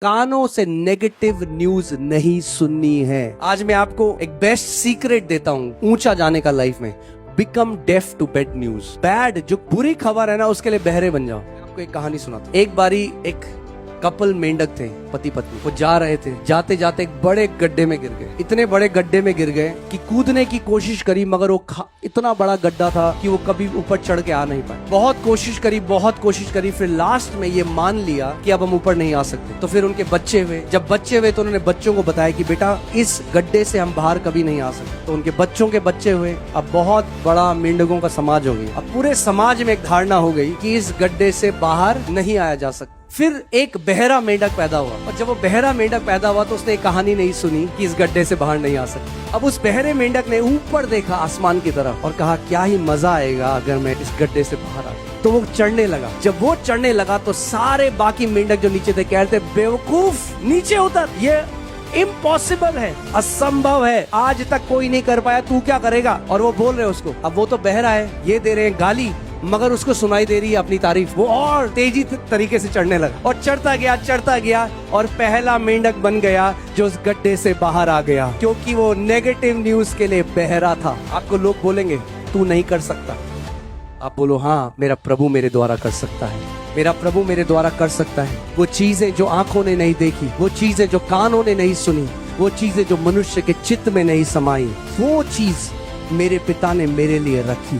कानों से negative news नहीं सुननी है। आज मैं आपको एक बेस्ट सीक्रेट देता हूँ ऊंचा जाने का लाइफ में। Become deaf to bad news. Bad जो बुरी खबर है ना, उसके लिए बहरे बन जाओ। आपको एक कहानी सुनाता हूं। एक बारी एक कपल मेंढक थे, पति पत्नी। वो जा रहे थे, जाते जाते एक बड़े गड्ढे में गिर गए। इतने बड़े गड्ढे में गिर गए कि कूदने की कोशिश करी, मगर वो इतना बड़ा गड्ढा था कि वो कभी ऊपर चढ़ के आ नहीं पाए। बहुत कोशिश करी, फिर लास्ट में ये मान लिया कि अब हम ऊपर नहीं आ सकते। तो फिर उनके बच्चे हुए। जब बच्चे हुए तो उन्होंने बच्चों को बताया कि बेटा इस गड्ढे से हम बाहर कभी नहीं आ सकते। तो उनके बच्चों के बच्चे हुए। अब बहुत बड़ा मेंढकों का समाज हो गया। अब पूरे समाज में एक धारणा हो गई कि इस गड्ढे से बाहर नहीं आया जा सकता। फिर एक बहरा मेंढक पैदा हुआ, और जब वो बहरा मेंढक पैदा हुआ तो उसने एक कहानी नहीं सुनी कि इस गड्ढे से बाहर नहीं आ सकते। अब उस बहरे मेंढक ने ऊपर देखा आसमान की तरफ और कहा क्या ही मजा आएगा अगर मैं इस गड्ढे से बाहर आ। तो वो चढ़ने लगा। जब वो चढ़ने लगा तो सारे बाकी मेंढक जो नीचे थे कह रहे थे बेवकूफ नीचे उतर, ये इम्पॉसिबल है, असंभव है, आज तक कोई नहीं कर पाया, तू क्या करेगा। और वो बोल रहे उसको। अब वो तो बहरा है, ये दे रहे हैं गाली, मगर उसको सुनाई दे रही है अपनी तारीफ। वो और तेजी तरीके से चढ़ने लगा और चढ़ता गया और पहला मेंढक बन गया जो उस गड्ढे से बाहर आ गया, क्योंकि वो नेगेटिव न्यूज के लिए बहरा था। आपको लोग बोलेंगे तू नहीं कर सकता, आप बोलो हाँ मेरा प्रभु मेरे द्वारा कर सकता है, मेरा प्रभु मेरे द्वारा कर सकता है। वो चीजें जो आंखों ने नहीं देखी, वो चीजें जो कानों ने नहीं सुनी, वो चीजें जो मनुष्य के चित्त में नहीं समाई, वो चीज मेरे पिता ने मेरे लिए रखी।